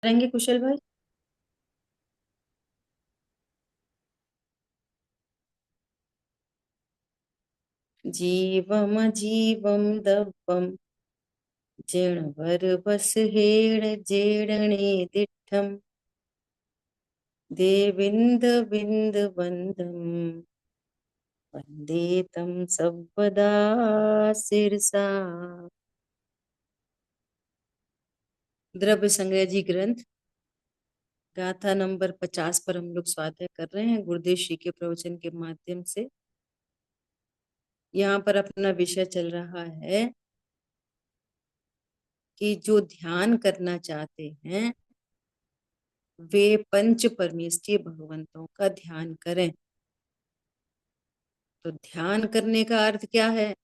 करेंगे कुशल भाई। जीवम जीवम दव्वम जिणवर बस हेड जेडणे दिठम देविंद विंद वंदम वंदे तम सर्वदा सिरसा। द्रव्य संग्रह जी ग्रंथ गाथा नंबर 50 पर हम लोग स्वाध्याय कर रहे हैं गुरुदेव श्री के प्रवचन के माध्यम से। यहाँ पर अपना विषय चल रहा है कि जो ध्यान करना चाहते हैं वे पंच परमेष्ठीय भगवंतों का ध्यान करें। तो ध्यान करने का अर्थ क्या है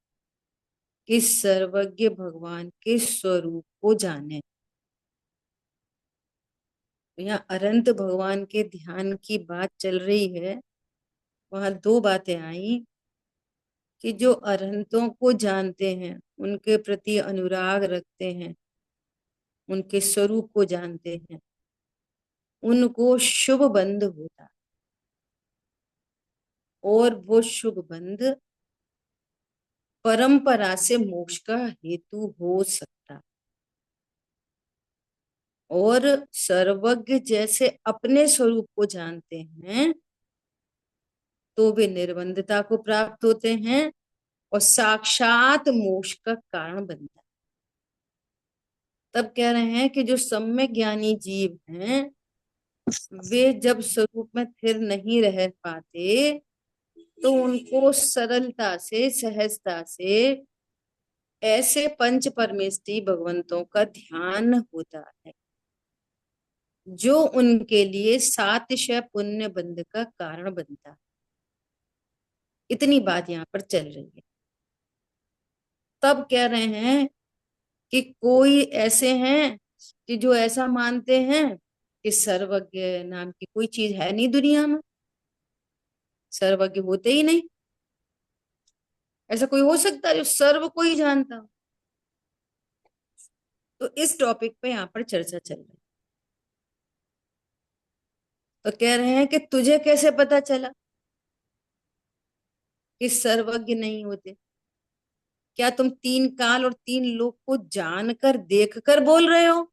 कि सर्वज्ञ भगवान के स्वरूप को जाने। तो यहाँ अनंत भगवान के ध्यान की बात चल रही है। वहां दो बातें आई कि जो अरहंतों को जानते हैं, उनके प्रति अनुराग रखते हैं, उनके स्वरूप को जानते हैं, उनको शुभ बंध होता है। और वो शुभ बंध परंपरा से मोक्ष का हेतु हो सकता। और सर्वज्ञ जैसे अपने स्वरूप को जानते हैं तो वे निर्बंधता को प्राप्त होते हैं और साक्षात मोक्ष का कारण बनता है। तब कह रहे हैं कि जो सम्यक ज्ञानी जीव हैं वे जब स्वरूप में स्थिर नहीं रह पाते तो उनको सरलता से सहजता से ऐसे पंच परमेष्ठी भगवंतों का ध्यान होता है जो उनके लिए सातिशय पुण्य बंध का कारण बनता है। इतनी बात यहाँ पर चल रही है। तब कह रहे हैं कि कोई ऐसे हैं कि जो ऐसा मानते हैं कि सर्वज्ञ नाम की कोई चीज है नहीं दुनिया में, सर्वज्ञ होते ही नहीं। ऐसा कोई हो सकता है जो सर्व को ही जानता हो? तो इस टॉपिक पे यहाँ पर चर्चा चल रही है। तो कह रहे हैं कि तुझे कैसे पता चला कि सर्वज्ञ नहीं होते? क्या तुम तीन काल और तीन लोक को जानकर देखकर बोल रहे हो?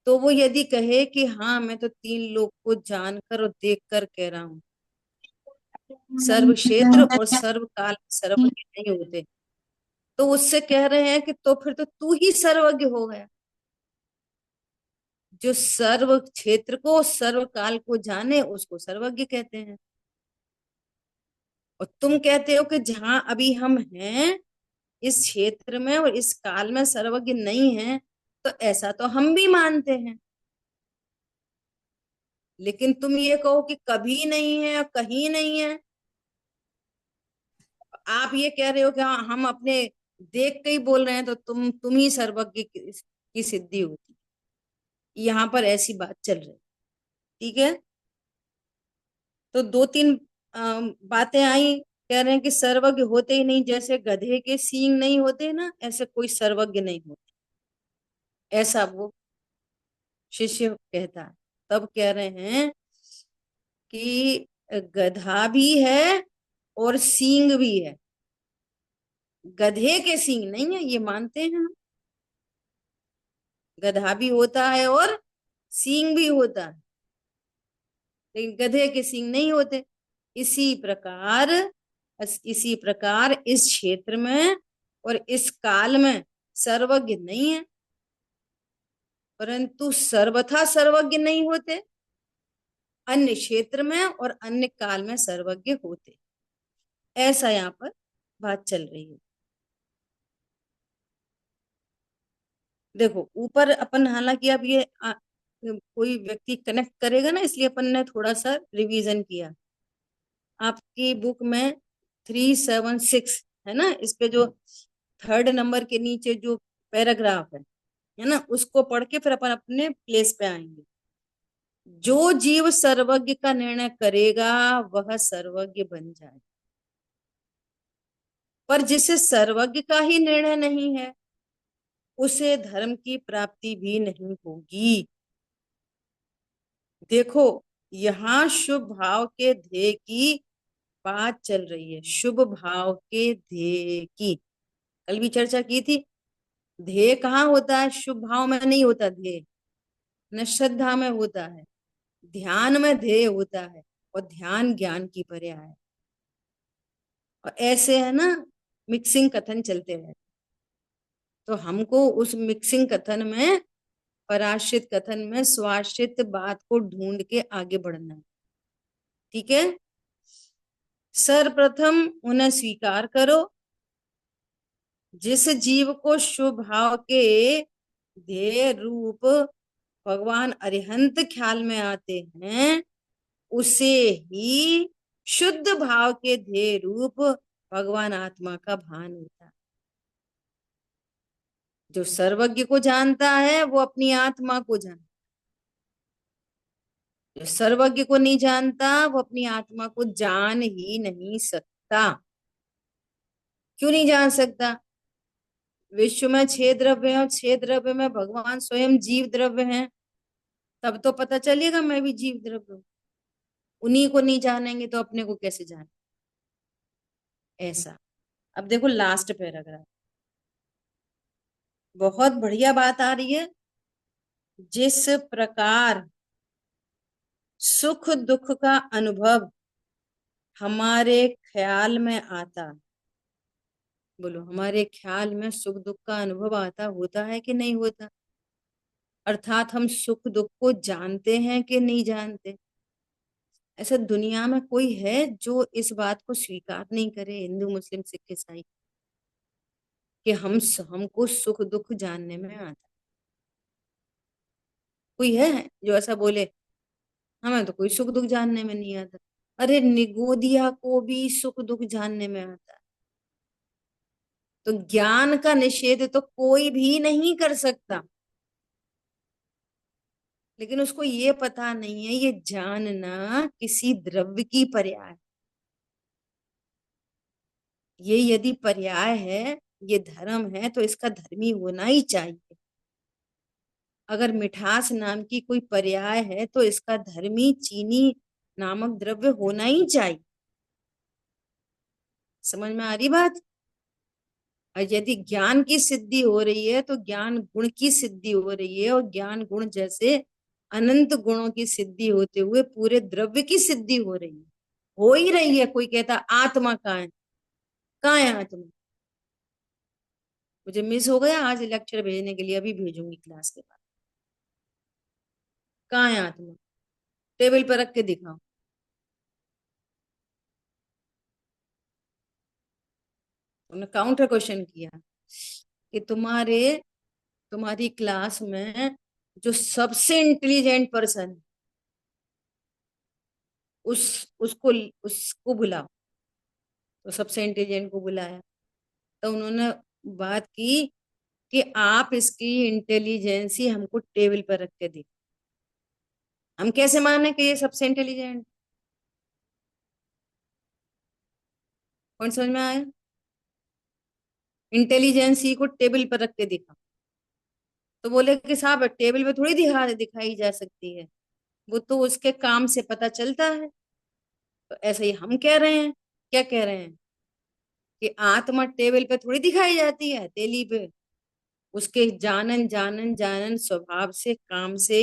तो वो यदि कहे कि हाँ मैं तो तीन लोक को जानकर और देखकर कह रहा हूं, सर्व क्षेत्र और सर्व काल सर्वज्ञ नहीं होते, तो उससे कह रहे हैं कि तो फिर तो तू ही सर्वज्ञ हो गया। जो सर्व क्षेत्र को सर्व काल को जाने उसको सर्वज्ञ कहते हैं। और तुम कहते हो कि जहां अभी हम हैं इस क्षेत्र में और इस काल में सर्वज्ञ नहीं है, तो ऐसा तो हम भी मानते हैं। लेकिन तुम ये कहो कि कभी नहीं है और कहीं नहीं है। आप ये कह रहे हो कि हाँ हम अपने देख के ही बोल रहे हैं, तो तुम ही सर्वज्ञ की सिद्धि होती। यहाँ पर ऐसी बात चल रही। ठीक है। तो दो तीन बातें आई। कह रहे हैं कि सर्वज्ञ होते ही नहीं, जैसे गधे के सींग नहीं होते ना, ऐसे कोई सर्वज्ञ नहीं होता, ऐसा वो शिष्य कहता है। तब कह रहे हैं कि गधा भी है और सींग भी है, गधे के सींग नहीं है ये मानते हैं हम। गधा भी होता है और सींग भी होता है, लेकिन गधे के सींग नहीं होते। इसी प्रकार इसी प्रकार इस क्षेत्र में और इस काल में सर्वज्ञ नहीं है, परंतु सर्वथा सर्वज्ञ नहीं होते। अन्य क्षेत्र में और अन्य काल में सर्वज्ञ होते। ऐसा यहाँ पर बात चल रही है। देखो ऊपर अपन हालांकि अब ये कोई व्यक्ति कनेक्ट करेगा ना, इसलिए अपन ने थोड़ा सा रिवीजन किया। आपकी बुक में 376 है ना, इस पे जो थर्ड नंबर के नीचे जो पैराग्राफ है ना, उसको पढ़ के फिर अपन अपने प्लेस पे आएंगे। जो जीव सर्वज्ञ का निर्णय करेगा वह सर्वज्ञ बन जाए, पर जिसे सर्वज्ञ का ही निर्णय नहीं है उसे धर्म की प्राप्ति भी नहीं होगी। देखो, यहाँ शुभ भाव के ध्येय की बात चल रही है, शुभ भाव के ध्येय की। कल भी चर्चा की थी। ध्येय कहाँ होता है? शुभ भाव में नहीं होता ध्येय, न श्रद्धा में होता है, ध्यान में ध्येय होता है। और ध्यान ज्ञान की पर्याय है। और ऐसे है ना, मिक्सिंग कथन चलते रहते। तो हमको उस मिक्सिंग कथन में, पराश्रित कथन में स्वाश्रित बात को ढूंढ के आगे बढ़ना है। ठीक है। सर्वप्रथम उन्हें स्वीकार करो। जिस जीव को शुभ भाव के ध्येय रूप भगवान अरिहंत ख्याल में आते हैं, उसे ही शुद्ध भाव के ध्येय रूप भगवान आत्मा का भान होता है। जो सर्वज्ञ को जानता है वो अपनी आत्मा को जानता है। जो सर्वज्ञ को नहीं जानता वो अपनी आत्मा को जान ही नहीं सकता। क्यों नहीं जान सकता? विश्व में 6 द्रव्य हैं और 6 द्रव्य में भगवान स्वयं जीव द्रव्य हैं। तब तो पता चलेगा मैं भी जीव द्रव्य हूं। उन्हीं को नहीं जानेंगे तो अपने को कैसे जाने? ऐसा। अब देखो लास्ट पैराग्राफ, बहुत बढ़िया बात आ रही है। जिस प्रकार सुख दुख का अनुभव हमारे ख्याल में आता, बोलो, हमारे ख्याल में सुख दुख का अनुभव आता, होता है कि नहीं होता? अर्थात हम सुख दुख को जानते हैं कि नहीं जानते? ऐसा दुनिया में कोई है जो इस बात को स्वीकार नहीं करे, हिंदू मुस्लिम सिख ईसाई, कि हमको सुख दुख जानने में आता? कोई है जो ऐसा बोले हमें तो कोई सुख दुख जानने में नहीं आता? अरे निगोदिया को भी सुख दुख जानने में आता है। तो ज्ञान का निषेध तो कोई भी नहीं कर सकता, लेकिन उसको ये पता नहीं है ये जानना किसी द्रव्य की पर्याय है। ये यदि पर्याय है, ये धर्म है, तो इसका धर्मी होना ही चाहिए। अगर मिठास नाम की कोई पर्याय है तो इसका धर्मी चीनी नामक द्रव्य होना ही चाहिए। समझ में आ रही बात? और यदि ज्ञान की सिद्धि हो रही है तो ज्ञान गुण की सिद्धि हो रही है, और ज्ञान गुण जैसे अनंत गुणों की सिद्धि होते हुए पूरे द्रव्य की सिद्धि हो रही है, हो ही रही है। कोई कहता आत्मा कहाँ है? कहाँ है आत्मा? मुझे मिस हो गया आज लेक्चर भेजने के लिए, अभी भेजूंगी क्लास के बाद। कहाँ है आत्मा? टेबल पर रख के दिखाओ। उन्होंने काउंटर क्वेश्चन किया कि तुम्हारी क्लास में जो सबसे इंटेलिजेंट पर्सन, उस उसको उसको बुलाओ। तो सबसे इंटेलिजेंट को बुलाया। तो उन्होंने बात की कि आप इसकी इंटेलिजेंसी हमको टेबल पर रख के दी। हम कैसे माने कि ये सबसे इंटेलिजेंट? कौन समझ में आया? इंटेलिजेंसी को टेबल पर रख के दिखा। तो बोले कि साहब टेबल पे थोड़ी दिखाई जा सकती है, वो तो उसके काम से पता चलता है। तो ऐसे ही हम कह रहे हैं। क्या कह रहे हैं? कि आत्मा टेबल पे थोड़ी दिखाई जाती है, तेली पे। उसके जानन जानन जानन स्वभाव से, काम से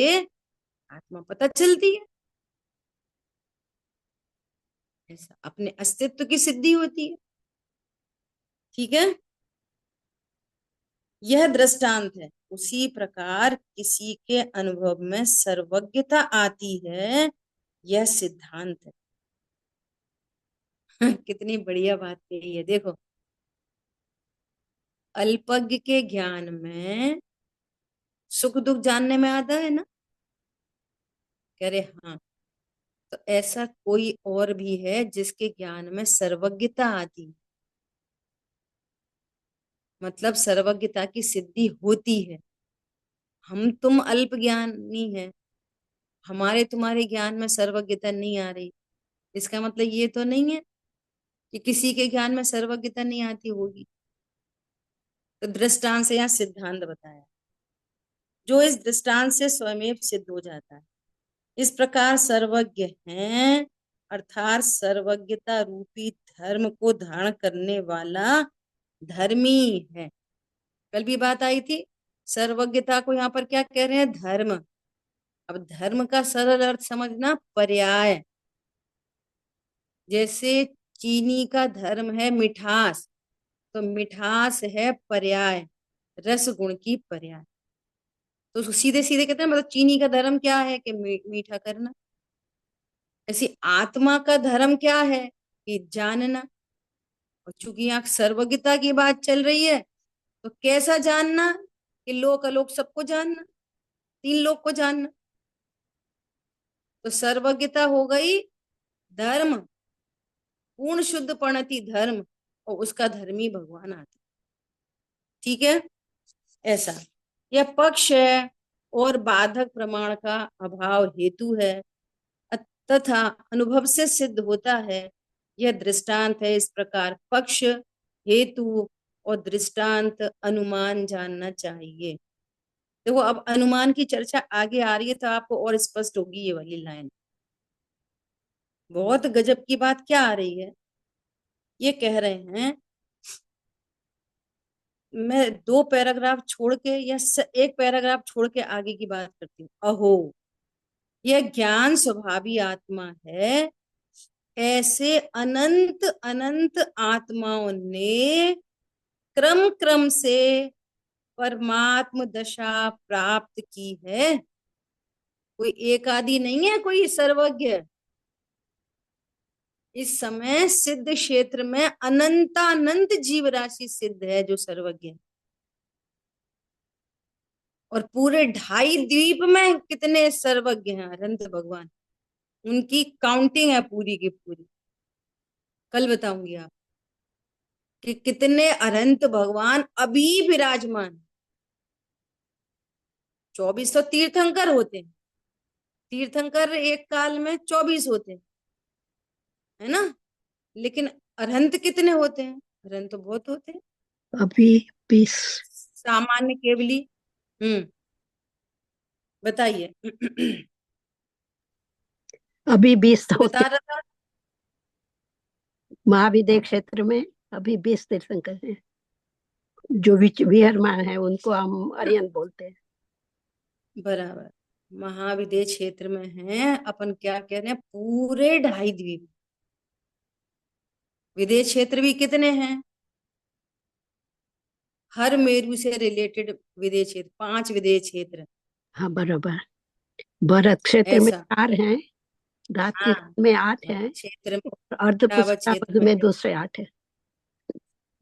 आत्मा पता चलती है। ऐसा अपने अस्तित्व की सिद्धि होती है। ठीक है। यह दृष्टांत है। उसी प्रकार किसी के अनुभव में सर्वज्ञता आती है, यह सिद्धांत है। कितनी बढ़िया बात कही है, देखो। अल्पज्ञ के ज्ञान में सुख दुख जानने में आता है ना? कह रहे हाँ। तो ऐसा कोई और भी है जिसके ज्ञान में सर्वज्ञता आती है, मतलब सर्वज्ञता की सिद्धि होती है। हम तुम अल्प ज्ञानी है, हमारे तुम्हारे ज्ञान में सर्वज्ञता नहीं आ रही। इसका मतलब ये तो नहीं है कि किसी के ज्ञान में सर्वज्ञता नहीं आती होगी। तो दृष्टांत से यहाँ सिद्धांत बताया, जो इस दृष्टांत से स्वयं सिद्ध हो जाता है। इस प्रकार सर्वज्ञ हैं अर्थात सर्वज्ञता रूपी धर्म को धारण करने वाला धर्मी है। कल भी बात आई थी, सर्वज्ञता को यहाँ पर क्या कह रहे हैं? धर्म। अब धर्म का सरल अर्थ समझना, पर्याय। जैसे चीनी का धर्म है मिठास, तो मिठास है पर्याय, रस गुण की पर्याय। तो सीधे सीधे कहते हैं मतलब चीनी का धर्म क्या है कि मीठा करना। ऐसी आत्मा का धर्म क्या है कि जानना। और चूंकि यहाँ सर्वज्ञता की बात चल रही है, तो कैसा जानना? कि लोक अलोक सबको जानना, तीन लोक को जानना। तो सर्वज्ञता हो गई धर्म, पूर्ण शुद्ध प्रणति धर्म, और उसका धर्मी भगवान आता। ठीक है, ऐसा यह पक्ष है और बाधक प्रमाण का अभाव हेतु है तथा अनुभव से सिद्ध होता है। यह दृष्टांत है। इस प्रकार पक्ष, हेतु और दृष्टांत अनुमान जानना चाहिए। देखो अब अनुमान की चर्चा आगे आ रही है तो आपको और स्पष्ट होगी ये वाली लाइन। बहुत गजब की बात क्या आ रही है, ये कह रहे हैं, मैं दो पैराग्राफ छोड़ के या एक पैराग्राफ छोड़ के आगे की बात करती हूँ। अहो, यह ज्ञान स्वभावी आत्मा है, ऐसे अनंत अनंत आत्माओं ने क्रम क्रम से परमात्म दशा प्राप्त की है। कोई एक आदि नहीं है, कोई सर्वज्ञ। इस समय सिद्ध क्षेत्र में अनंतानंत जीव राशि सिद्ध है जो सर्वज्ञ है। और पूरे 2.5 द्वीप में कितने सर्वज्ञ हैं अनंत भगवान, उनकी काउंटिंग है पूरी की पूरी। कल बताऊंगी आप कि कितने अनंत भगवान अभी विराजमान। 24 तो तीर्थंकर होते हैं, तीर्थंकर एक काल में 24 होते हैं, है ना। लेकिन अरहंत कितने होते हैं? अरहंत तो बहुत होते हैं। अभी 20। सामान्य केवली। बताइए। अभी 20 होते बता रहा था। महाविद्य क्षेत्र में। अभी 20 तीर्थंकर हैं, जो विहरमान है उनको हम अरियंत बोलते हैं। बराबर, महाविदेश क्षेत्र में है। अपन क्या कह रहे हैं, पूरे 2.5 द्वीप। विदेश क्षेत्र भी कितने हैं? हर मेरु से रिलेटेड विदेश क्षेत्र, 5 विदेश क्षेत्र। हाँ बराबर। भरत क्षेत्र में ऐसा। 4 हैं, धात्री हाँ, में 8 भरत हैं, क्षेत्र में, और रावत क्षेत्र अर्धपुष्पावध में। में दूसरे 8 हैं।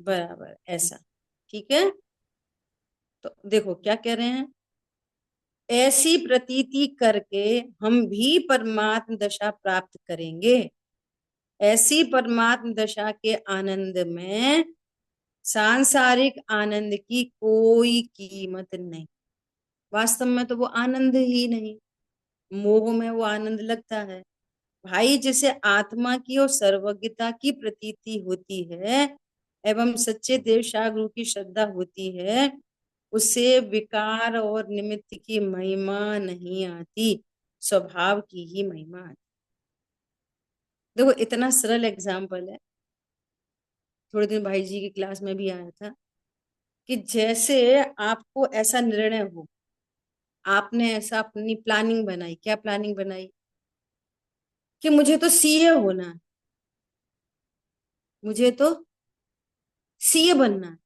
बराबर, ऐसा। ठीक है, तो देखो क्या कह रहे हैं, ऐसी प्रतीति करके हम भी परमात्म दशा प्राप्त करेंगे। ऐसी परमात्म दशा के आनंद में सांसारिक आनंद की कोई कीमत नहीं। वास्तव में तो वो आनंद ही नहीं, मोह में वो आनंद लगता है। भाई जिसे आत्मा की और सर्वज्ञता की प्रतीति होती है एवं सच्चे देव गुरु की श्रद्धा होती है, उसे विकार और निमित्त की महिमा नहीं आती, स्वभाव की ही महिमा आती। देखो इतना सरल एग्जाम्पल है, थोड़े दिन भाई जी की क्लास में भी आया था कि जैसे आपको ऐसा निर्णय हो, आपने ऐसा अपनी प्लानिंग बनाई। क्या प्लानिंग बनाई? कि मुझे तो सीए होना है, मुझे तो सीए बनना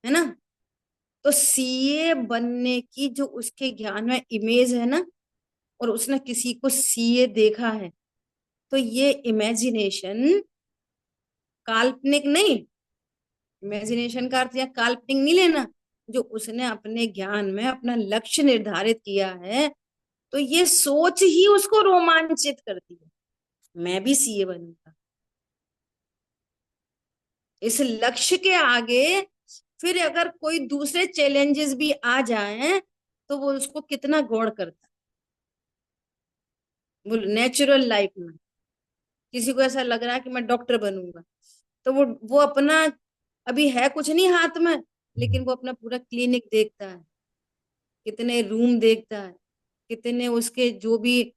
है ना। तो सीए बनने की जो उसके ज्ञान में इमेज है ना, और उसने किसी को सीए देखा है, तो ये इमेजिनेशन काल्पनिक नहीं, इमेजिनेशन का अर्थ या काल्पनिक नहीं लेना। जो उसने अपने ज्ञान में अपना लक्ष्य निर्धारित किया है, तो ये सोच ही उसको रोमांचित करती है, मैं भी सीए बनूंगा। इस लक्ष्य के आगे फिर अगर कोई दूसरे चैलेंजेस भी आ जाएं, तो वो उसको कितना गौर करता है। वो नेचुरल लाइफ में किसी को ऐसा लग रहा है कि मैं डॉक्टर बनूंगा, तो वो अपना, अभी है कुछ नहीं हाथ में, लेकिन वो अपना पूरा क्लिनिक देखता है, कितने रूम देखता है, कितने उसके जो भी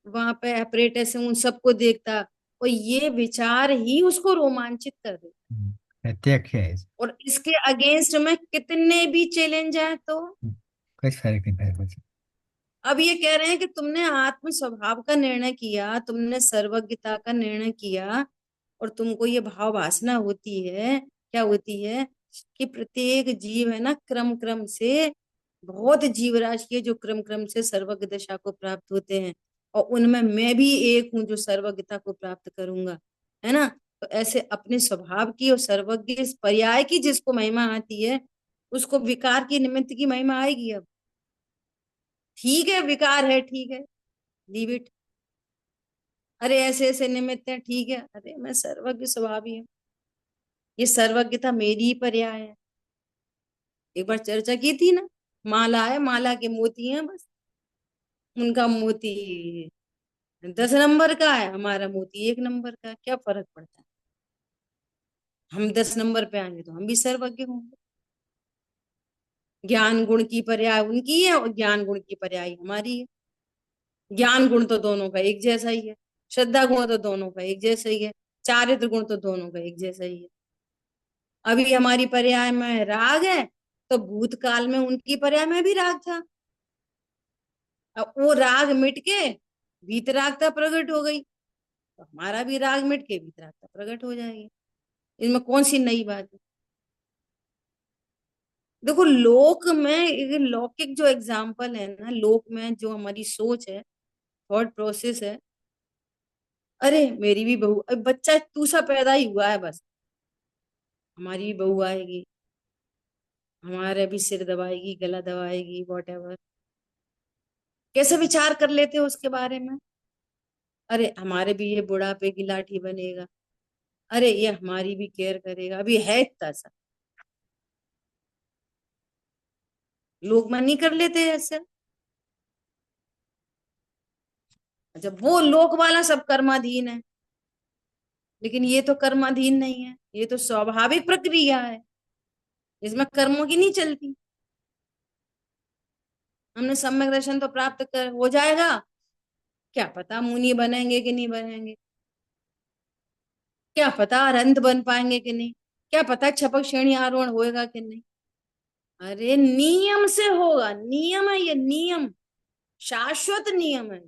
वहां पे अपरेटस है उन सबको देखता है। और ये विचार ही उसको रोमांचित कर देता प्रत्यक्ष है इस- है। और इसके अगेंस्ट में कितने भी चैलेंज आए तो कुछ फर्क नहीं पड़ता कुछ। अब ये कह रहे हैं कि तुमने आत्म स्वभाव का निर्णय किया, तुमने सर्वज्ञता का निर्णय किया, और तुमको ये भाव वासना होती है, क्या होती है, कि प्रत्येक जीव है ना क्रम क्रम से, बहुत जीवराशि है जो क्रम क्रम से सर्वज्ञ दशा को प्राप्त होते हैं, और उनमें मैं भी एक हूँ जो सर्वज्ञता को प्राप्त करूंगा, है ना। तो ऐसे अपने स्वभाव की और सर्वज्ञ इस पर्याय की जिसको महिमा आती है, उसको विकार की निमित्त की महिमा आएगी। अब ठीक है विकार है, ठीक है, लीव इट। अरे ऐसे ऐसे निमित्त है, ठीक है, अरे मैं सर्वज्ञ स्वभावी हूँ, ये सर्वज्ञता मेरी ही पर्याय है। एक बार चर्चा की थी ना, माला है, माला के मोती हैं बस, उनका मोती 10 नंबर का है, हमारा मोती 1 नंबर का है, क्या फर्क पड़ता है। हम 10 नंबर पे आएंगे तो हम भी सर्वज्ञ होंगे। ज्ञान गुण की पर्याय उनकी है और ज्ञान गुण की पर्याय हमारी है। ज्ञान गुण तो दोनों का एक जैसा ही है, श्रद्धा गुण तो दोनों का एक जैसा ही है, चारित्र गुण तो दोनों का एक जैसा ही है। अभी हमारी पर्याय में राग है, तो भूतकाल में उनकी पर्याय में भी राग था। अब वो राग मिट के वीतरागता प्रकट हो गई, तो हमारा भी राग मिट के वीतरागता प्रकट हो जाएगी। इसमें कौन सी नई बात है। देखो लोक में, ये लौकिक जो एग्जाम्पल है ना, लोक में जो हमारी सोच है, थॉट प्रोसेस है, अरे मेरी भी बहू, अब बच्चा तू सा पैदा ही हुआ है बस, हमारी भी बहू आएगी, हमारे भी सिर दबाएगी, गला दबाएगी, वॉट एवर। कैसे विचार कर लेते हो उसके बारे में। अरे हमारे भी ये बुढ़ापे की लाठी बनेगा, अरे ये हमारी भी केयर करेगा, अभी है इतना सा। लोग मन नहीं कर लेते ऐसे। जब वो लोक वाला सब कर्माधीन है, लेकिन ये तो कर्माधीन नहीं है, ये तो स्वाभाविक प्रक्रिया है, इसमें कर्मों की नहीं चलती। हमने सम्यक दर्शन तो प्राप्त कर हो जाएगा, क्या पता मुनि बनेंगे कि नहीं बनेंगे, क्या पता अरंत बन पाएंगे कि नहीं, क्या पता छपक श्रेणी आरोहण होएगा कि नहीं। अरे नियम से होगा, नियम है ये, नियम, शाश्वत नियम है।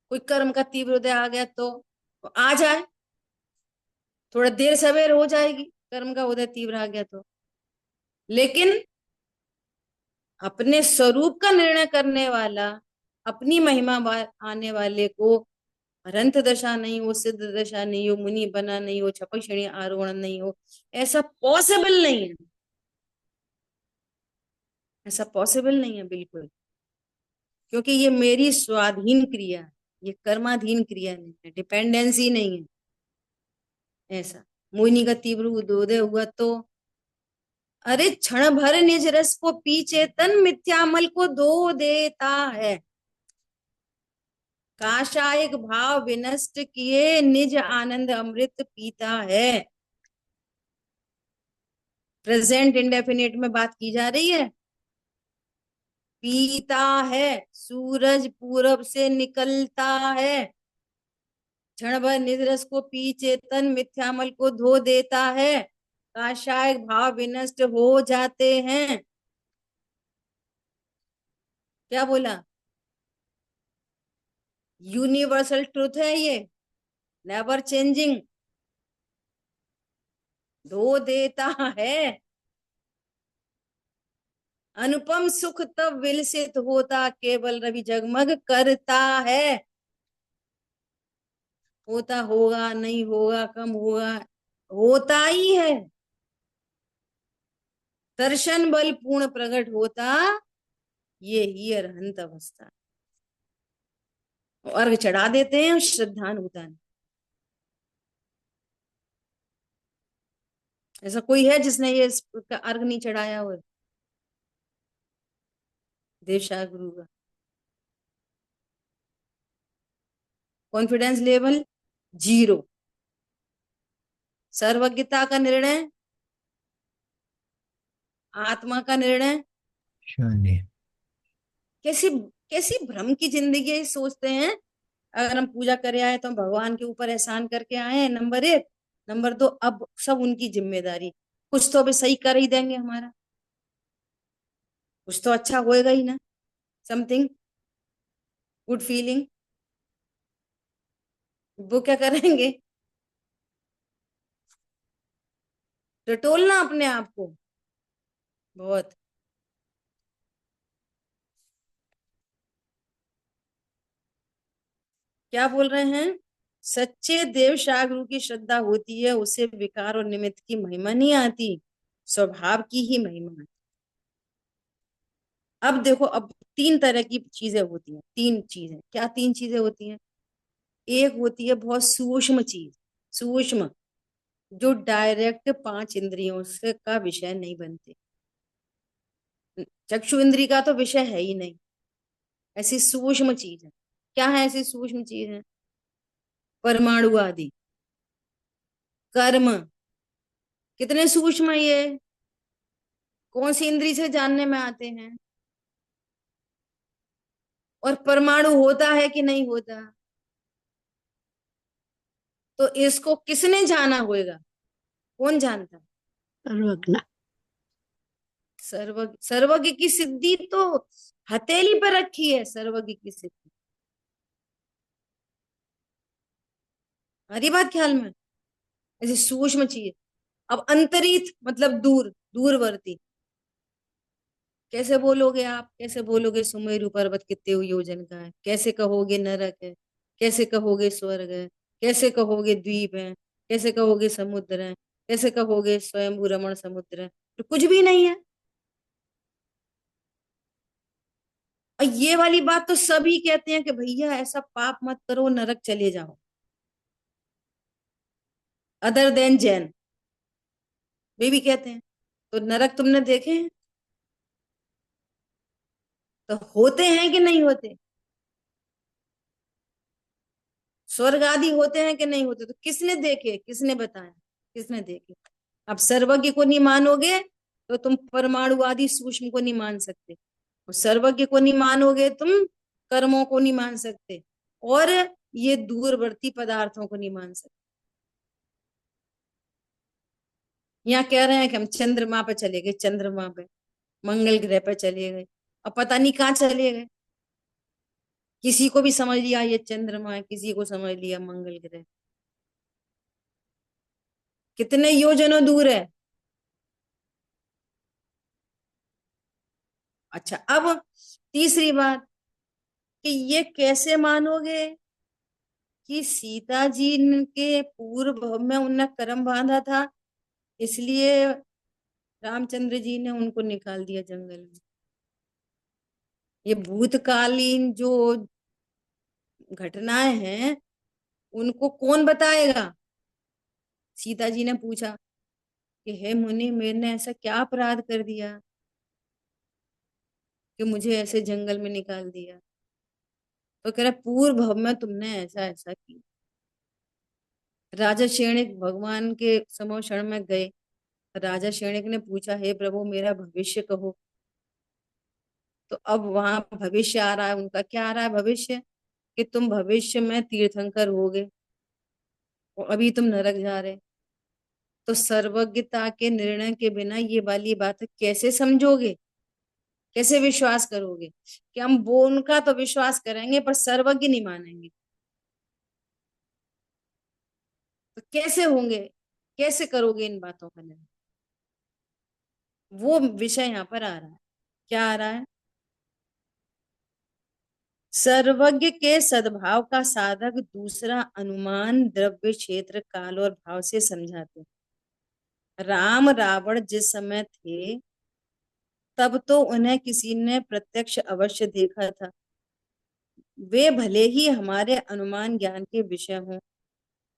कोई कर्म का तीव्र उदय आ गया तो आ जाए, थोड़ा देर सवेर हो जाएगी, कर्म का उदय तीव्र आ गया तो। लेकिन अपने स्वरूप का निर्णय करने वाला, अपनी महिमा आने वाले को अनंत दशा नहीं हो, सिद्ध दशा नहीं हो, मुनि बना नहीं हो, छपक श्रेणी आरोहण नहीं हो, ऐसा पॉसिबल नहीं है, ऐसा पॉसिबल नहीं है बिल्कुल। क्योंकि ये मेरी स्वाधीन क्रिया है, ये कर्माधीन क्रिया नहीं है, डिपेंडेंसी नहीं है। ऐसा मोहिनी का तीव्र उदय हुआ तो, अरे क्षण भर निज रस को पी चेतन मिथ्यामल को धो देता है, काशायक भाव विनष्ट किए निज आनंद अमृत पीता है। प्रेजेंट इंडेफिनिट में बात की जा रही है। पीता है, सूरज पूरब से निकलता है, क्षण भर निज रस को पी चेतन मिथ्यामल को धो देता है, काशायक भाव विनष्ट हो जाते हैं। क्या बोला, यूनिवर्सल ट्रुथ है ये, नेवर चेंजिंग, धो देता है। अनुपम सुख तब विलसित होता, केवल रवि जगमग करता है। होता होगा, नहीं होगा, कम होगा, होता ही है। दर्शन बल पूर्ण प्रकट होता, ये ही अरहंत अवस्था। अर्घ चढ़ा देते हैं और श्रद्धानुता नहीं। ऐसा कोई है जिसने ये इसका अर्घ नहीं चढ़ाया हो, देवशाह गुरु का कॉन्फिडेंस लेवल 0, सर्वज्ञता का निर्णय आत्मा का निर्णय शून्य। कैसी कैसी भ्रम की जिंदगी है, सोचते हैं अगर हम पूजा करे आए तो हम भगवान के ऊपर एहसान करके आए हैं, नंबर एक। नंबर दो, अब सब उनकी जिम्मेदारी, कुछ तो अभी सही कर ही देंगे हमारा, कुछ तो अच्छा होएगा ही ना, समथिंग गुड फीलिंग, वो क्या करेंगे, टटोलना अपने आप को बहुत। क्या बोल रहे हैं, सच्चे देव सागरु की श्रद्धा होती है, उसे विकार और निमित्त की महिमा नहीं आती, स्वभाव की ही महिमा आती। अब देखो, अब तीन तरह की चीजें होती हैं, तीन चीजें, क्या तीन चीजें होती हैं। एक होती है बहुत सूक्ष्म चीज, सूक्ष्म, जो डायरेक्ट पांच इंद्रियों से का विषय नहीं बनते, चक्षु इंद्री का तो विषय है ही नहीं, ऐसी सूक्ष्म चीज है। क्या है ऐसी सूक्ष्म चीज है, परमाणु आदि, कर्म, कितने सूक्ष्म है ये, कौन सी इंद्री से जानने में आते हैं, और परमाणु होता है कि नहीं होता, तो इसको किसने जाना होगा, कौन जानता है। सर्वज्ञ। सर्वज्ञ, सर्वज्ञ की सिद्धि तो हथेली पर रखी है, सर्वज्ञ की सिद्धि, हमारी बात ख्याल में, ऐसी सूक्ष्म चीज। अब अंतरित मतलब दूर, दूरवर्ती, कैसे बोलोगे आप, कैसे बोलोगे सुमेरु पर्वत कितने योजन का है, कैसे कहोगे नरक है, कैसे कहोगे स्वर्ग है, कैसे कहोगे द्वीप है, कैसे कहोगे समुद्र है, कैसे कहोगे स्वयं रमण समुद्र है, तो कुछ भी नहीं है। और ये वाली बात तो सभी कहते हैं कि भैया ऐसा पाप मत करो, नरक चले जाओ, अदर देन जैन, वे भी कहते हैं। तो नरक तुमने देखे हैं, तो होते हैं कि नहीं होते, स्वर्ग आदि होते हैं कि नहीं होते, तो किसने देखे, किसने बताया, किसने देखे। अब सर्वज्ञ को नहीं मानोगे तो तुम परमाणु आदि सूक्ष्म को नहीं मान सकते, और सर्वज्ञ को नहीं मानोगे तुम कर्मों को नहीं मान सकते, और ये दूरवर्ती पदार्थों को नहीं मान सकते। यहाँ कह रहे हैं कि हम चंद्रमा पे चले गए, चंद्रमा पे, मंगल ग्रह पे चले गए, अब पता नहीं कहाँ चले गए, किसी को भी समझ लिया ये चंद्रमा है, किसी को समझ लिया मंगल ग्रह, कितने योजनों दूर है। अच्छा, अब तीसरी बात, कि ये कैसे मानोगे कि सीता जी के पूर्व भव में उनने कर्म बांधा था, इसलिए रामचंद्र जी ने उनको निकाल दिया जंगल में। ये भूतकालीन जो घटनाएं हैं उनको कौन बताएगा। सीता जी ने पूछा कि हे मुनि, मैंने ऐसा क्या अपराध कर दिया कि मुझे ऐसे जंगल में निकाल दिया। तो कह रहा पूर्व भव में तुमने ऐसा ऐसा किया। राजा शेणिक भगवान के समक्षण में गए, राजा शेणिक ने पूछा हे प्रभु मेरा भविष्य कहो। तो अब वहां भविष्य आ रहा है उनका, क्या आ रहा है भविष्य, कि तुम भविष्य में तीर्थंकर होगे, और अभी तुम नरक जा रहे। तो सर्वज्ञता के निर्णय के बिना ये वाली बात कैसे समझोगे, कैसे विश्वास करोगे, कि हम वो उनका तो विश्वास करेंगे पर सर्वज्ञ नहीं मानेंगे, तो कैसे होंगे, कैसे करोगे इन बातों का निर्णय। वो विषय यहाँ पर आ रहा है, क्या आ रहा है, सर्वज्ञ के सद्भाव का साधक दूसरा अनुमान द्रव्य क्षेत्र काल और भाव से समझाते हैं। राम रावण जिस समय थे तब तो उन्हें किसी ने प्रत्यक्ष अवश्य देखा था, वे भले ही हमारे अनुमान ज्ञान के विषय हों,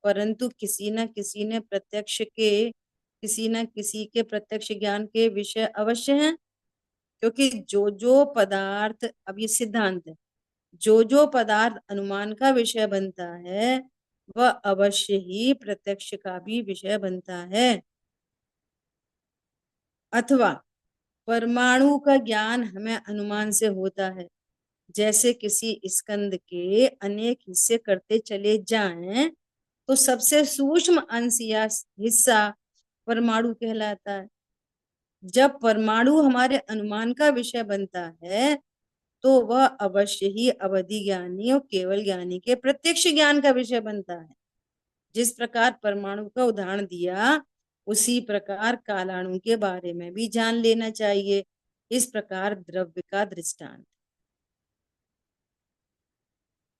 परंतु किसी न किसी ने प्रत्यक्ष के, किसी न किसी के प्रत्यक्ष ज्ञान के विषय अवश्य हैं। क्योंकि जो जो पदार्थ, अब ये सिद्धांत है, जो जो पदार्थ अनुमान का विषय बनता है वह अवश्य ही प्रत्यक्ष का भी विषय बनता है। अथवा परमाणु का ज्ञान हमें अनुमान से होता है। जैसे किसी स्कंद के अनेक हिस्से करते चले जाएं तो सबसे सूक्ष्म अंश या हिस्सा परमाणु कहलाता है। जब परमाणु हमारे अनुमान का विषय बनता है तो वह अवश्य ही अवधि ज्ञानी और केवल ज्ञानी के प्रत्यक्ष ज्ञान का विषय बनता है। जिस प्रकार परमाणु का उदाहरण दिया उसी प्रकार कालाणु के बारे में भी जान लेना चाहिए। इस प्रकार द्रव्य का दृष्टांत।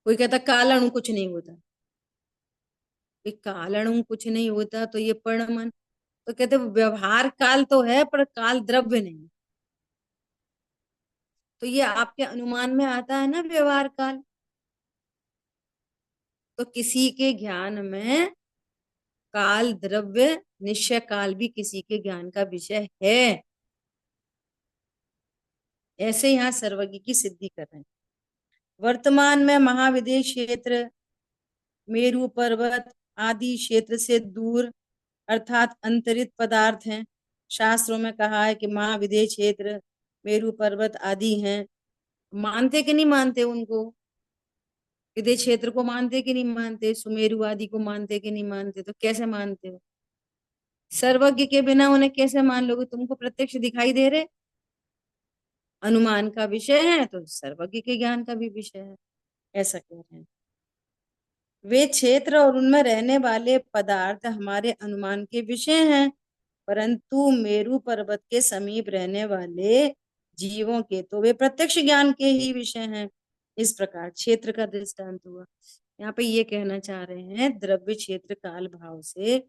कोई कहता कालाणु कुछ नहीं होता, कालाणु कुछ नहीं होता तो ये परमाणु, तो कहते व्यवहार काल तो है पर काल द्रव्य नहीं। तो ये आपके अनुमान में आता है ना व्यवहार काल। तो किसी के ज्ञान में काल द्रव्य निश्चय काल भी किसी के ज्ञान का विषय है। ऐसे यहाँ सर्वज्ञ की सिद्धि कर रहे हैं। वर्तमान में महाविदेह क्षेत्र मेरु पर्वत आदि क्षेत्र से दूर अर्थात अंतरित पदार्थ हैं। शास्त्रों में कहा है कि महाविदेह क्षेत्र मेरु पर्वत आदि हैं। मानते कि नहीं मानते उनको? विदेह क्षेत्र को मानते कि नहीं मानते? सुमेरु आदि को मानते कि नहीं मानते? तो कैसे मानते हो? सर्वज्ञ के बिना उन्हें कैसे मान लोगे? तुमको प्रत्यक्ष दिखाई दे रहे, अनुमान का विषय है तो सर्वज्ञ के ज्ञान का भी विषय है, ऐसा कह रहे हैं। वे क्षेत्र और उनमें रहने वाले पदार्थ हमारे अनुमान के विषय हैं, परंतु मेरु पर्वत के समीप रहने वाले जीवों के तो वे प्रत्यक्ष ज्ञान के ही विषय हैं। इस प्रकार क्षेत्र का दृष्टांत हुआ। यहाँ पे ये कहना चाह रहे हैं द्रव्य क्षेत्र काल भाव से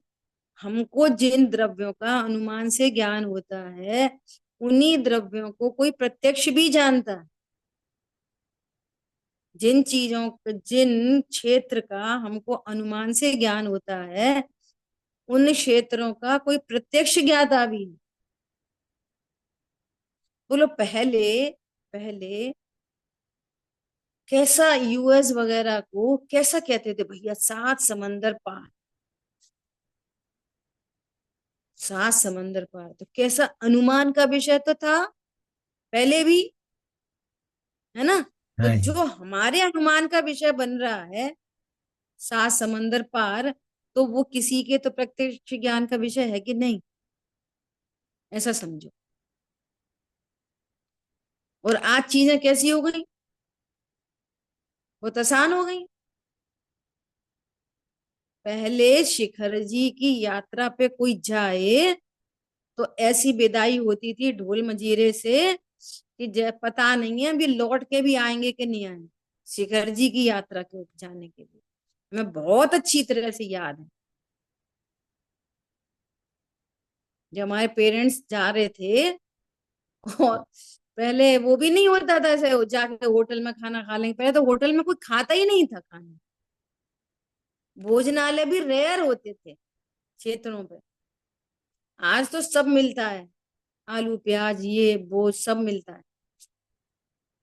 हमको जिन द्रव्यों का अनुमान से ज्ञान होता है उन्हीं द्रव्यों को कोई प्रत्यक्ष भी जानता है। जिन चीजों जिन क्षेत्र का हमको अनुमान से ज्ञान होता है उन क्षेत्रों का कोई प्रत्यक्ष ज्ञाता भी है। बोलो पहले पहले कैसा यूएस वगैरह को कैसा कहते थे भैया? 7 समंदर पार, 7 समंदर पार। तो कैसा अनुमान का विषय तो था पहले भी, है ना? तो हाँ जी। जो हमारे अनुमान का विषय बन रहा है 7 समंदर पार, तो वो किसी के तो प्रत्यक्ष ज्ञान का विषय है कि नहीं? ऐसा समझो। और आज चीजें कैसी हो गई? बहुत आसान हो गई। पहले शिखर जी की यात्रा पे कोई जाए तो ऐसी विदाई होती थी ढोल मजीरे से कि पता नहीं है अभी लौट के भी आएंगे कि नहीं आएंगे शिखर जी की यात्रा के जाने के लिए। हमें बहुत अच्छी तरह से याद है जब हमारे पेरेंट्स जा रहे थे और पहले वो भी नहीं होता था ऐसे जाके होटल में खाना खा लेंगे। पहले तो होटल में कोई खाता ही नहीं था खाना, भोजनालय भी रेयर होते थे क्षेत्रों पे। आज तो सब मिलता है, आलू प्याज ये वो सब मिलता है।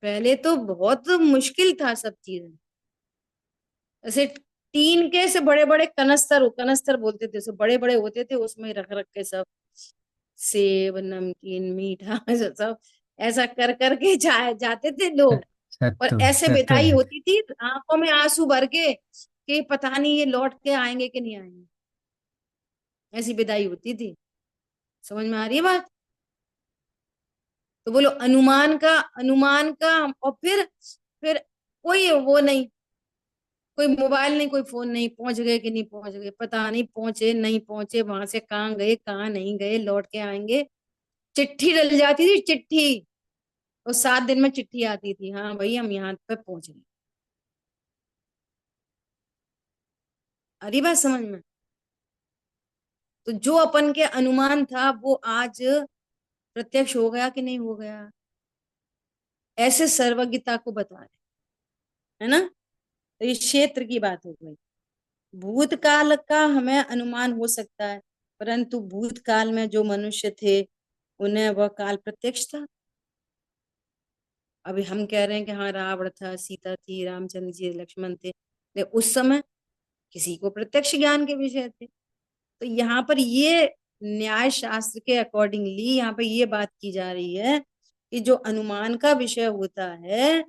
पहले तो बहुत मुश्किल था सब चीजें। ऐसे टीन के से बड़े बड़े कनस्तर, कनस्तर बोलते थे, सब बड़े बड़े होते थे, उसमें रख रख के सब सेब नमकीन मीठा सब ऐसा कर करके जाते थे लोग। और सत्तू ऐसे सत्तू विदाई है। होती थी आंखों में आंसू भर के कि पता नहीं ये लौट के आएंगे कि नहीं आएंगे। ऐसी विदाई होती थी। समझ में आ रही है बात? तो बोलो अनुमान का और फिर कोई वो नहीं, कोई मोबाइल नहीं, कोई फोन नहीं, पहुंच गए कि नहीं पहुंच गए, पता नहीं पहुंचे नहीं पहुंचे, वहां से कहाँ गए कहाँ नहीं गए, लौट के आएंगे। चिट्ठी डल जाती थी, चिट्ठी, और 7 दिन में चिट्ठी आती थी, हाँ भाई हम यहाँ पे पहुंच गए। अरे बात समझ में? तो जो अपन के अनुमान था वो आज प्रत्यक्ष हो गया कि नहीं हो गया? ऐसे सर्वज्ञता को बता रहे, है ना? तो इस क्षेत्र की बात हो गई। भूतकाल का हमें अनुमान हो सकता है, परंतु भूतकाल में जो मनुष्य थे उन्हें वह काल प्रत्यक्ष था। अभी हम कह रहे हैं कि हाँ रावण था, सीता थी, रामचंद्र जी लक्ष्मण थे, लेकिन उस समय किसी को प्रत्यक्ष ज्ञान के विषय थे। तो यहाँ पर ये न्याय शास्त्र के अकॉर्डिंगली यहाँ पे ये बात की जा रही है कि जो अनुमान का विषय होता है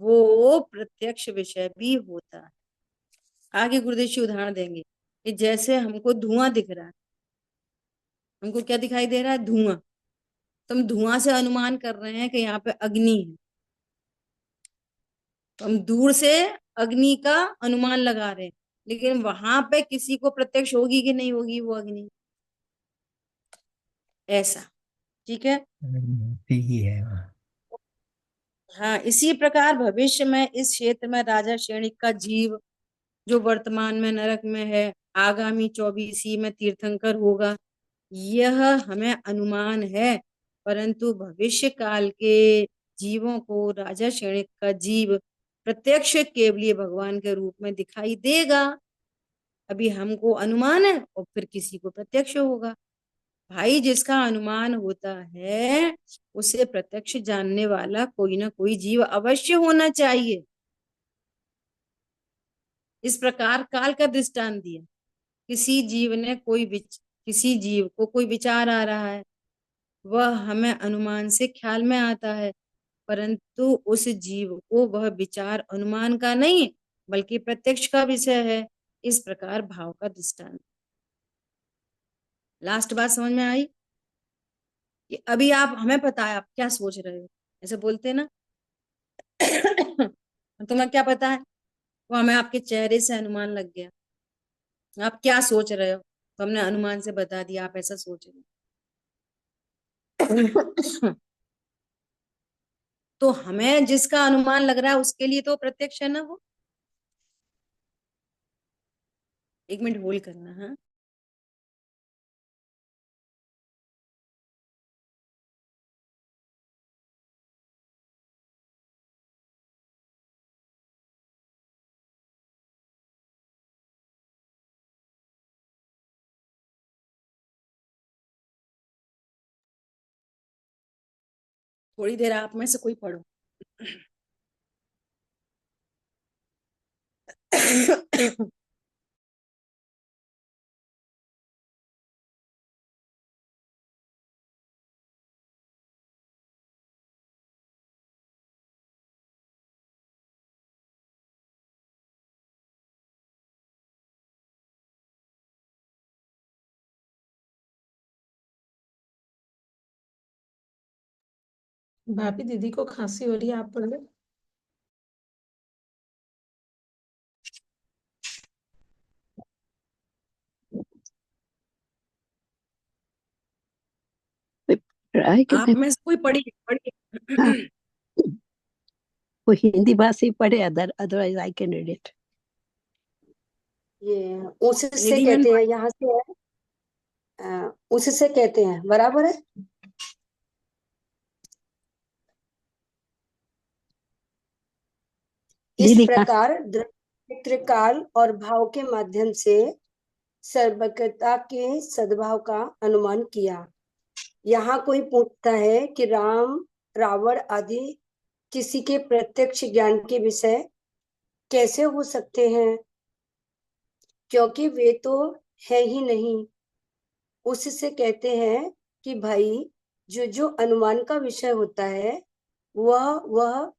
वो प्रत्यक्ष विषय भी होता है। आगे गुरुदेव जी उदाहरण देंगे कि जैसे हमको धुआं दिख रहा है, हमको क्या दिखाई दे रहा है? धुआं। तो हम धुआं से अनुमान कर रहे हैं कि यहाँ पे अग्नि है, तो हम दूर से अग्नि का अनुमान लगा रहे हैं, लेकिन वहां पे किसी को प्रत्यक्ष होगी कि नहीं होगी वो अग्नि? ऐसा, ठीक है। मूर्ति ही है वहाँ। हाँ, इसी प्रकार भविष्य में इस क्षेत्र में राजा श्रेणिक का जीव जो वर्तमान में नरक में है, आगामी 24 में तीर्थंकर होगा, यह हमें अनुमान है। परंतु भविष्य काल के जीवों को राजा श्रेणिक का जीव प्रत्यक्ष केवलीय भगवान के रूप में दिखाई देगा। अभी हमको अनुमान है और फिर किसी को प्रत्यक्ष होगा। भाई, जिसका अनुमान होता है उसे प्रत्यक्ष जानने वाला कोई ना कोई जीव अवश्य होना चाहिए। इस प्रकार काल का दृष्टांत दिया। किसी जीव को कोई विचार आ रहा है, वह हमें अनुमान से ख्याल में आता है, परंतु उस जीव को वह विचार अनुमान का नहीं बल्कि प्रत्यक्ष का विषय है। इस प्रकार भाव का दृष्टांत। लास्ट बात समझ में आई कि अभी आप हमें पता है आप क्या सोच रहे हो, ऐसे बोलते हैं ना। तुम्हें क्या पता है? वो हमें आपके चेहरे से अनुमान लग गया आप क्या सोच रहे हो, तो हमने अनुमान से बता दिया आप ऐसा सोच रहे हो। तो हमें जिसका अनुमान लग रहा है उसके लिए तो प्रत्यक्ष है ना वो। एक मिनट होल्ड करना। हाँ, थोड़ी देर आप में से कोई पढ़ो। भाभी दीदी को खांसी हो रही है, आप पढ़ लो। ट्राई आप करते में से कोई पढ़िए हाँ, पढ़िए। वो हिंदी भाषा ही पढ़े, otherwise I can read it. ये उससे निधि मैम, कहते हैं, यहाँ से है, उससे कहते हैं, बराबर है। इस दीदी का प्रकार द्रव्य काल और भाव के माध्यम से सर्वज्ञता के सद्भाव का अनुमान किया। यहाँ कोई पूछता है कि राम, रावण आदि किसी के प्रत्यक्ष ज्ञान के विषय कैसे हो सकते हैं, क्योंकि वे तो है ही नहीं। उससे कहते हैं कि भाई, जो जो अनुमान का विषय होता है वह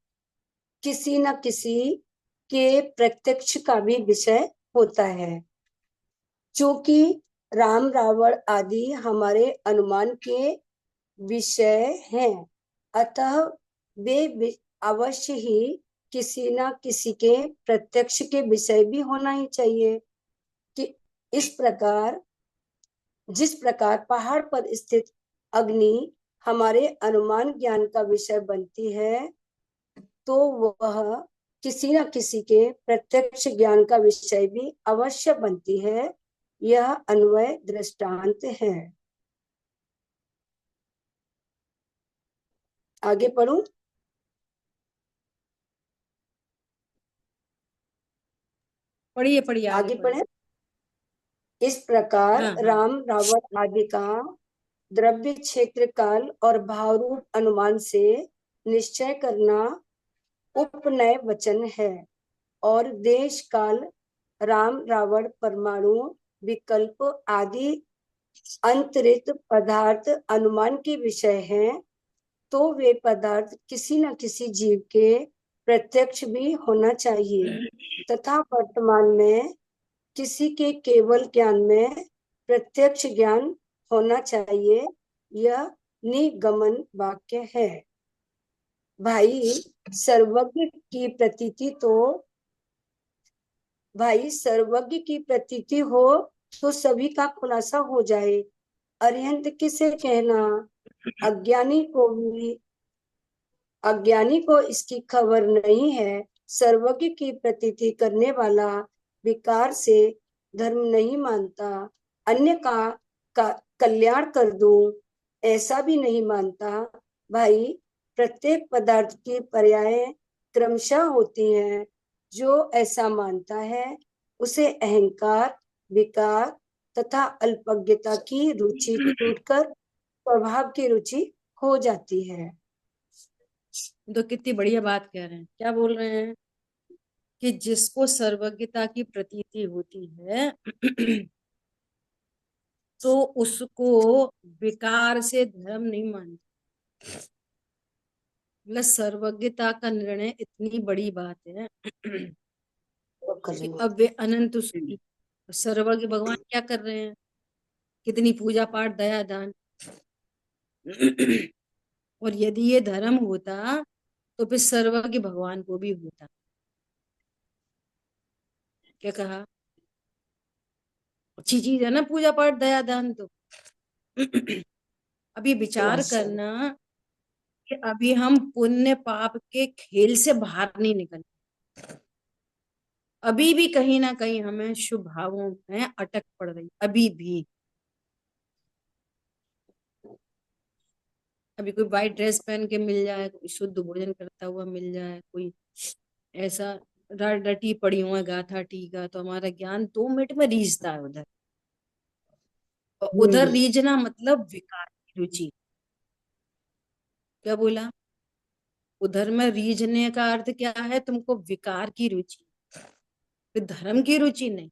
किसी न किसी के प्रत्यक्ष का भी विषय होता है। चूंकि राम, रावण आदि हमारे अनुमान के विषय हैं, अतः वे अवश्य ही किसी न किसी के प्रत्यक्ष के विषय भी होना ही चाहिए। कि इस प्रकार, जिस प्रकार पहाड़ पर स्थित अग्नि हमारे अनुमान ज्ञान का विषय बनती है, तो वह किसी न किसी के प्रत्यक्ष ज्ञान का विषय भी अवश्य बनती है। यह अन्वय दृष्टांत है। आगे पढ़ूं? पढ़िए पढ़िए आगे पढ़िए। पढ़े। इस प्रकार हाँ हाँ, राम, रावण आदि का द्रव्य, क्षेत्र, काल और भाव रूप अनुमान से निश्चय करना उपनय वचन है। और देश, काल, राम, रावण, परमाणु, विकल्प आदि अंतरित पदार्थ अनुमान के विषय हैं, तो वे पदार्थ किसी न किसी जीव के प्रत्यक्ष भी होना चाहिए, तथा वर्तमान में किसी के केवल ज्ञान में प्रत्यक्ष ज्ञान होना चाहिए। यह निगमन वाक्य है। भाई सर्वज्ञ की प्रतीति तो भाई सर्वज्ञ की प्रतीति हो तो सभी का खुलासा हो जाए। अरिहंत किसे कहना? अज्ञानी को इसकी खबर नहीं है। सर्वज्ञ की प्रतीति करने वाला विकार से धर्म नहीं मानता। अन्य का कल्याण कर दूं ऐसा भी नहीं मानता। भाई प्रत्येक पदार्थ की पर्याय क्रमशः होती हैं। जो ऐसा मानता है उसे अहंकार, विकार तथा अल्पज्ञता की रुचि छूटकर स्वभाव की रुचि हो जाती है। तो कितनी बढ़िया बात कह रहे हैं। क्या बोल रहे हैं कि जिसको सर्वज्ञता की प्रतीति होती है तो उसको विकार से धर्म नहीं मानता। मतलब सर्वज्ञता का निर्णय इतनी बड़ी बात है कि अब वे अनंत सुखी। सर्वज्ञ भगवान क्या कर रहे हैं? कितनी पूजा पाठ, दया दान। और यदि ये धर्म होता तो फिर सर्वज्ञ भगवान को भी होता। क्या कहा? अच्छी चीज है ना पूजा पाठ, दया दान। तो अभी विचार करना कि अभी हम पुण्य पाप के खेल से बाहर नहीं निकल, अभी भी कहीं ना कहीं हमें शुभ भावों में अटक पड़ रही। अभी भी अभी कोई वाइट ड्रेस पहन के मिल जाए, कोई शुद्ध भोजन करता हुआ मिल जाए, कोई ऐसा रटी पड़ी हुआ गाथा टीका, तो हमारा ज्ञान 2 मिनट में रीझता है उधर। और उधर रीझना मतलब विकार की रुचि। क्या बोला? उधर में रीझने का अर्थ क्या है? तुमको विकार की रुचि, फिर धर्म की रुचि नहीं।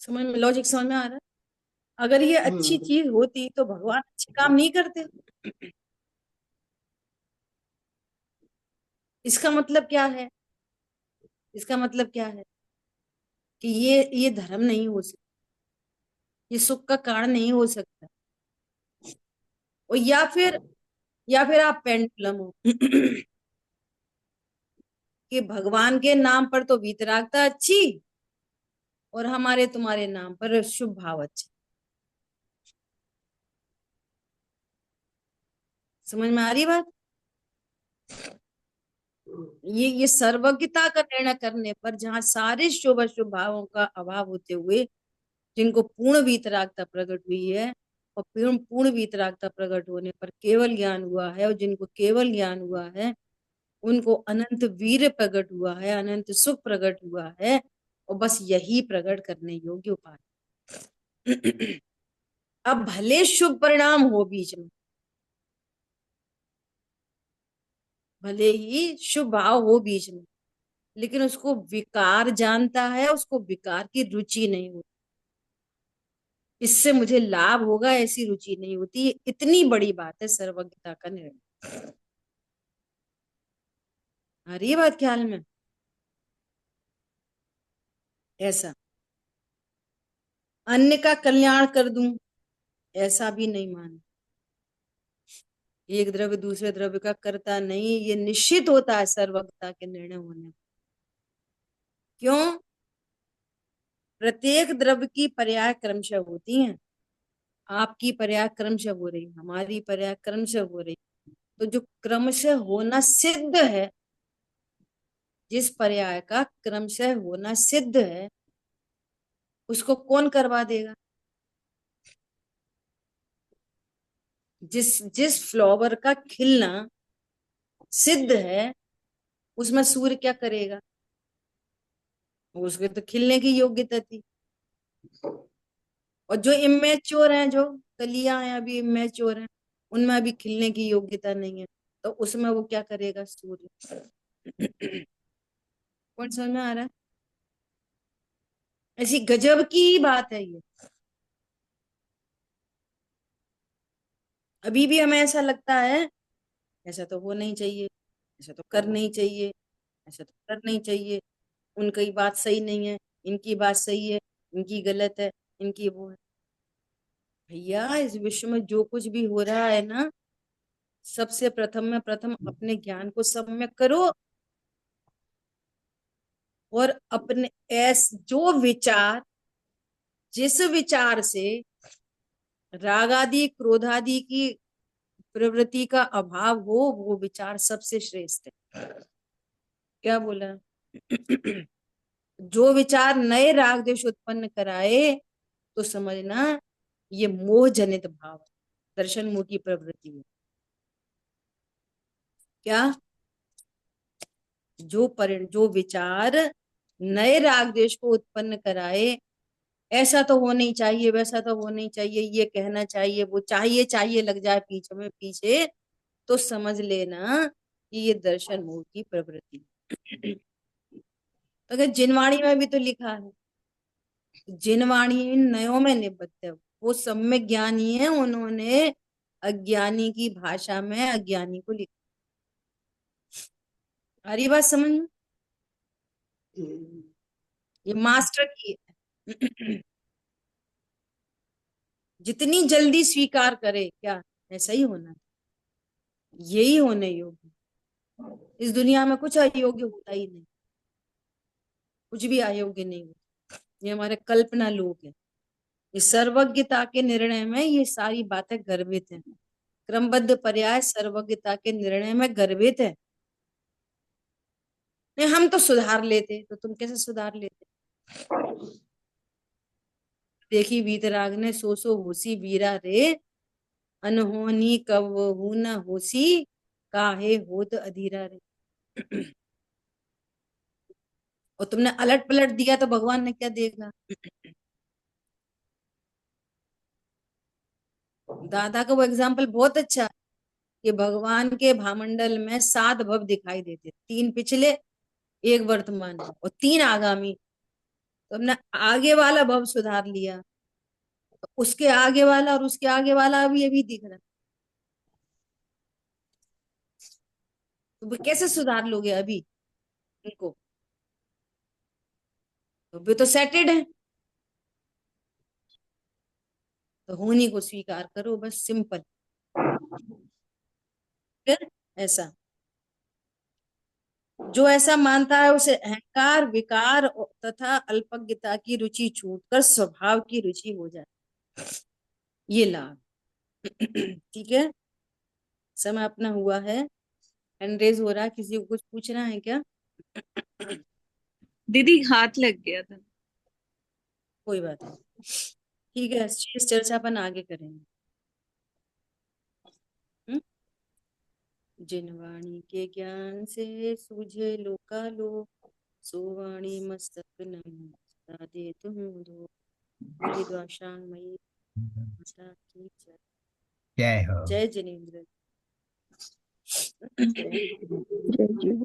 समझ में, लॉजिक समझ में आ रहा है? अगर ये अच्छी चीज होती तो भगवान अच्छे काम नहीं करते। इसका मतलब क्या है? इसका मतलब क्या है कि ये धर्म नहीं हो सकता, ये सुख का कारण नहीं हो सकता। और या फिर आप पेंडुलम हो कि भगवान के नाम पर तो वीतरागता अच्छी और हमारे तुम्हारे नाम पर शुभ भाव अच्छा। समझ में आ रही बात? ये सर्वज्ञता का निर्णय करने पर, जहां सारे शुभ अशुभ भावों का अभाव होते हुए जिनको पूर्ण वीतरागता प्रकट हुई है, और पूर्ण वीतरागता प्रकट होने पर केवल ज्ञान हुआ है, और जिनको केवल ज्ञान हुआ है उनको अनंत वीर प्रकट हुआ है, अनंत सुख प्रकट हुआ है। और बस यही प्रकट करने योग्य उपाय। अब भले शुभ परिणाम हो बीच में, भले ही शुभ भाव हो बीच में, लेकिन उसको विकार जानता है, उसको विकार की रुचि नहीं होती। इससे मुझे लाभ होगा ऐसी रुचि नहीं होती। इतनी बड़ी बात है सर्वज्ञता का निर्णय। आ रही है बात ख्याल में? ऐसा अन्य का कल्याण कर दूं ऐसा भी नहीं माना। एक द्रव्य दूसरे द्रव्य का करता नहीं, ये निश्चित होता है सर्वज्ञता के निर्णय होने। क्यों? प्रत्येक द्रव्य की पर्याय क्रमशः होती हैं। आपकी पर्याय क्रमशः हो रही, हमारी पर्याय क्रमशः हो रही। तो जो क्रमशः होना सिद्ध है, जिस पर्याय का क्रमशः होना सिद्ध है, उसको कौन करवा देगा? जिस जिस फ्लावर का खिलना सिद्ध है उसमें सूर्य क्या करेगा? उसके तो खिलने की योग्यता थी। और जो इमेच्योर हैं, जो कलियां हैं अभी इमेच्योर हैं, उनमें अभी खिलने की योग्यता नहीं है, तो उसमें वो क्या करेगा? सूर्य। कौन समझ में आ रहा है? ऐसी गजब की बात है ये। अभी भी हमें ऐसा लगता है ऐसा तो होना ही चाहिए, ऐसा तो करना ही चाहिए, ऐसा तो करना ही चाहिए, उनकी बात सही नहीं है, इनकी बात सही है, इनकी गलत है, इनकी वो है। भैया इस विश्व में जो कुछ भी हो रहा है ना, सबसे प्रथम में प्रथम अपने ज्ञान को सम्यक करो, और अपने जो विचार, जिस विचार से राग आदि क्रोध आदि की प्रवृत्ति का अभाव हो, वो विचार सबसे श्रेष्ठ है। क्या बोला? जो विचार नए राग द्वेष उत्पन्न कराए, तो समझना ये मोह जनित भाव है, दर्शन मोह की प्रवृत्ति है। क्या? जो विचार नए राग द्वेष को उत्पन्न कराए, ऐसा तो होना ही चाहिए, वैसा तो होना ही चाहिए, ये कहना चाहिए, वो चाहिए चाहिए लग जाए पीछे में पीछे, तो समझ लेना कि ये दर्शन मोह की प्रवृत्ति है। तो अगर जिनवाणी में भी तो लिखा है, जिनवाणी नयों में निबद्ध है, वो सम्यक ज्ञानी है, उन्होंने अज्ञानी की भाषा में अज्ञानी को लिखा। आ रही बात समझ में? ये मास्टर की है। जितनी जल्दी स्वीकार करे, क्या ऐसा ही होना, यही होने योग्य। इस दुनिया में कुछ अयोग्य होता ही नहीं, कुछ भी अयोग्य नहीं होता। ये हमारे कल्पना लोक है। ये सर्वज्ञता के निर्णय में ये सारी बातें गर्भित हैं। क्रमबद्ध पर्याय सर्वज्ञता के निर्णय में गर्भित है। नहीं, हम तो सुधार लेते, तो तुम कैसे सुधार लेते? देखी वीतराग ने सो होसी वीरा रे, अनहोनी कबहू न होसी, काहे होत अधीरा रे। और तुमने अलट पलट दिया तो भगवान ने क्या देखा? दादा का वो एग्जाम्पल बहुत अच्छा है कि भगवान के भामंडल में 7 भव दिखाई देते, 3 पिछले, 1 वर्तमान और 3 आगामी। तो हमने आगे वाला भव सुधार लिया, तो उसके आगे वाला और उसके आगे वाला अभी दिख रहा है। तो वो कैसे सुधार लोगे अभी इनको? तो वे तो सेटेड है, तो होनी को स्वीकार करो, बस सिंपल। फिर ऐसा जो ऐसा मानता है, उसे अहंकार विकार तथा अल्पज्ञता की रुचि छूटकर स्वभाव की रुचि हो जाए, ये लाभ। ठीक है, समय अपना हुआ है, हैंड रेज हो रहा है, किसी को कुछ पूछना है क्या? दीदी हाथ लग गया था। कोई बात नहीं, ठीक है, इस चर्चा अपन आगे करेंगे। जिनवाणी के ज्ञान से सूझे लोकालो, सोवाणी मस्तक नहीं दे तुम दो। बोली द्वाशांग मई माता की जय। जय हो। जय जिनेन्द्र। जय जी।